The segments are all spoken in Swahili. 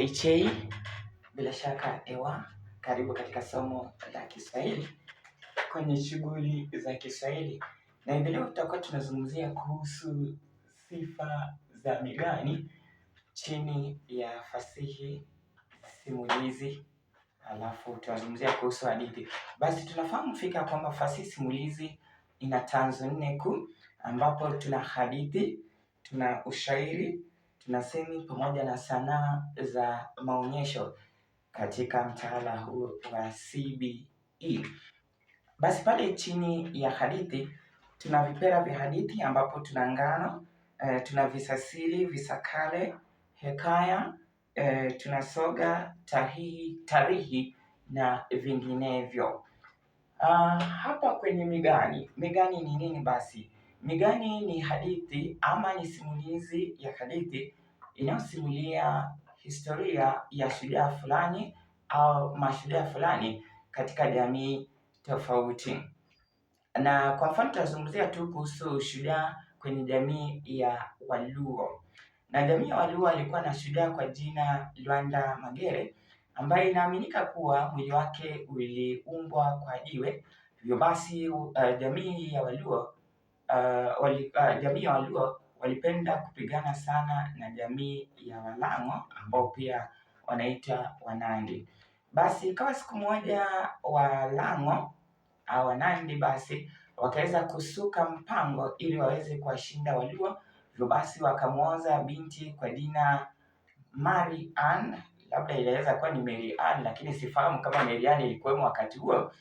Chei, bila shaka ewa, karibu katika somo la Kiswahili kwenye shughuli za Kiswahili. Na hivi leo tutakuwa tunazungumzia kuhusu sifa za methali chini ya fasihi simulizi, alafu tunazungumzia kuhusu hadithi. Basi tunafahamu fika kwamba fasihi simulizi ina tanzu nne kuu, ambapo tuna hadithi, tuna ushairi, tuna semi pamoja na sanaa za maonyesho katika mtaala huu wa CBE. Basi pale chini ya hadithi tuna vipera vya hadithi ambapo tuna ngano, tuna visasili, visakale, hekaya, tuna soga, tarihi na vinginevyo. Hapa kwenye methali ni nini basi? Methali ni hadithi ama ni simulizi ya hadithi inayosimulia historia ya shujaa fulani au mashujaa fulani katika jamii tofauti. Na kwa mfano tutazungumzia tu kuhusu shujaa kwenye jamii ya Waluo. Na jamii ya Waluo alikuwa na shujaa kwa jina Lwanda Magere, ambaye inaaminika kuwa mwili wake uliumbwa kwa jiwe. Hivyo basi jamii ya Waluo walipenda kupigana sana na jamii ya Walango ambao pia wanaita Wanandi. Basi ikawa siku moja Walango au Wanandi basi wakaweza kusuka mpango ili waweze kuwashinda Waluo. Hivyo basi wakamwoza binti kwa jina Mary Ann, labda inaweza kuwa ni Mary Ann, lakini sifahamu kama Mary Ann ilikuwemo wakati huo.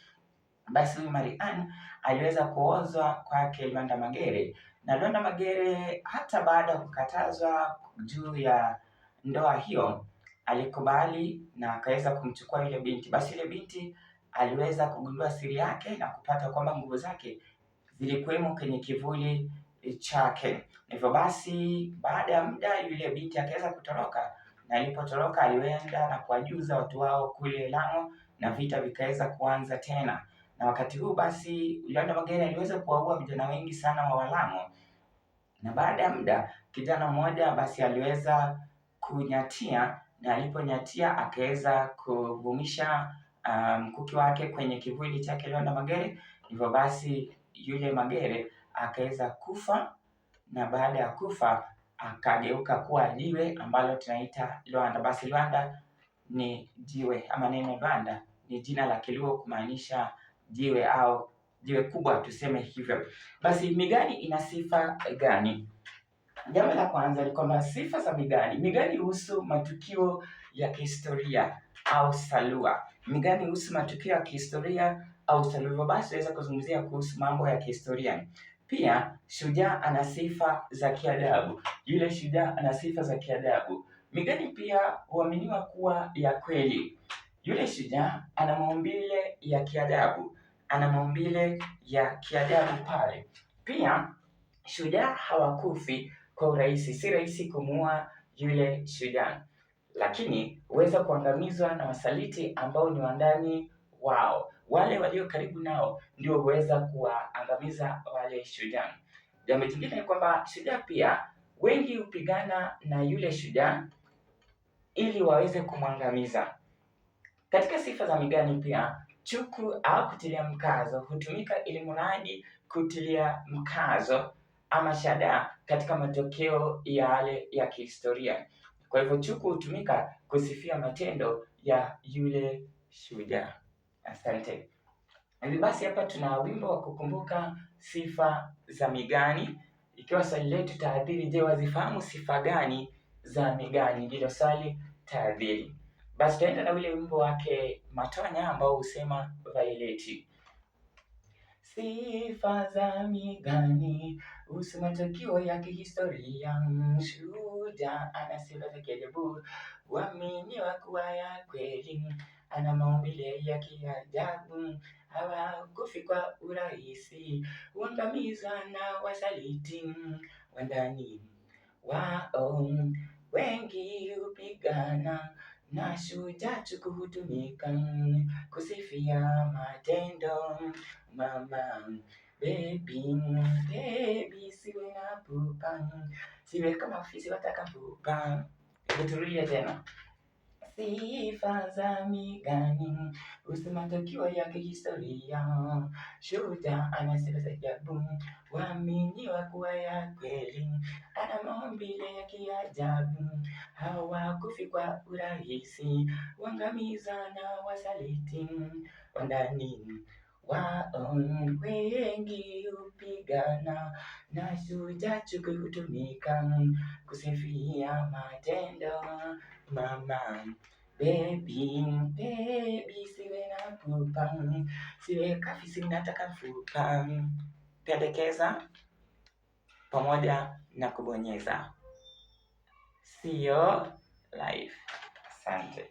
Basi huyu Mary Ann aliweza kuozwa kwake Lwanda Magere, na Lwanda Magere hata baada ya kukatazwa juu ya ndoa hiyo alikubali na akaweza kumchukua yule binti. Basi yule binti aliweza kugundua siri yake na kupata kwamba nguvu zake zilikuwemo kwenye kivuli chake. Hivyo basi baada ya muda yule binti akaweza kutoroka, na alipotoroka alienda na kuwajuza watu wao kule Lango na vita vikaweza kuanza tena. Na wakati huu basi Lwanda Magere aliweza kuwaua vijana wengi sana wa Walango, na baada ya muda kijana mmoja basi aliweza kunyatia, na aliponyatia akaweza kuvumisha mkuki wake kwenye kivuli chake Lwanda Magere. Hivyo basi yule Magere akaweza kufa, na baada ya kufa akageuka kuwa jiwe ambalo tunaita Lwanda. Basi Lwanda ni jiwe, ama neno Lwanda ni jina la Kiluo kumaanisha jiwe au jiwe kubwa, tuseme hivyo. Basi methali ina sifa gani? Jambo la kwanza ni kwamba sifa za methali huhusu matukio ya kihistoria au salua. Methali huhusu matukio ya kihistoria au salua. Basi tunaweza kuzungumzia kuhusu mambo ya kihistoria. Pia shujaa ana sifa za kiadabu. Yule shujaa ana sifa za kiadabu. Methali pia huaminiwa kuwa ya kweli. Yule shujaa ana maumbile ya kiadabu. Ana maumbile ya kiadabu pale. Pia shujaa hawakufi kwa urahisi. Si rahisi kumuua yule shujaa, lakini huweza kuangamizwa na wasaliti ambao ni wandani wao. Wale walio karibu nao ndio huweza kuwaangamiza wale shujaa. Jambo jingine ni kwamba shujaa pia wengi hupigana na yule shujaa ili waweze kumwangamiza. Katika sifa za methali pia chuku au kutilia mkazo hutumika ili mradi kutilia mkazo ama shada katika matokeo yale ya kihistoria. Kwa hivyo chuku hutumika kusifia matendo ya yule shujaa. Asante. Hivi basi hapa tuna wimbo wa kukumbuka sifa za methali. Ikiwa swali letu tahadhiri, je, wazifahamu sifa gani za methali? Ndilo swali tahadhiri. Basi tutaenda na ule wimbo wake Matonya ambao husema Vaileti. Sifa za methali huhusu matukio ya kihistoria. Shujaa ana sifa za kiajabu, huaminiwa kuwa ya kweli. Ana maumbile ya kiajabu, hawakufi kwa urahisi. Huangamizwa na wasaliti wandani wao. Wengi hupigana na shujaa, chuku hutumika kusifia matendo. Mama, baby, siwe na pupa, siwe kama fisi wataka pupa. Turudia tena. sifa za migani, usema matukio ya kihistoria. Shujaa ana sifa za ajabu, waaminiwa kuwa ya kweli, ana maumbile ya kiajabu, hawakufi kwa urahisi, wangamiza na wasaliti, wandani wao wengi hupigana, na shujaa chuki hutumika kusifia matendo. Mama baby, siwe na pupa, siwe kafisi nataka mfupa. Pendekeza pamoja na kubonyeza, sio live. Asante.